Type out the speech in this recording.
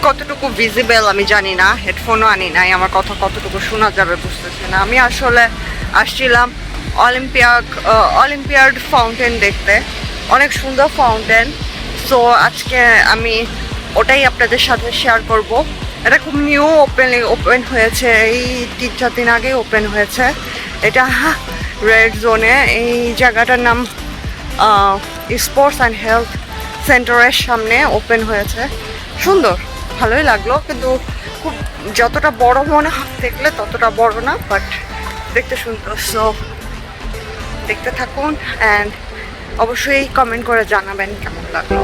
কতটুকু ভিজিবল আমি জানি না, হেডফোনও আনি নাই, আমার কথা কতটুকু শোনা যাবে বুঝতেছি না। আমি আসলে আসছিলাম অলিম্পিয়াড ফাউন্টেন দেখতে, অনেক সুন্দর ফাউন্টেন। সো আজকে আমি ওটাই আপনাদের সাথে শেয়ার করব। এটা খুব নিউ ওপেন হয়েছে, এই 3-4 দিন আগে ওপেন হয়েছে। এটা রেড জোনে, এই জায়গাটার নাম স্পোর্টস অ্যান্ড হেলথ সেন্টারের সামনে ওপেন হয়েছে। সুন্দর, ভালোই লাগলো, কিন্তু খুব যতটা বড় মনে হয় দেখলে ততটা বড় না, বাট দেখতে সুন্দর। সো দেখতে থাকুন অ্যান্ড অবশ্যই কমেন্ট করে জানাবেন কেমন লাগলো।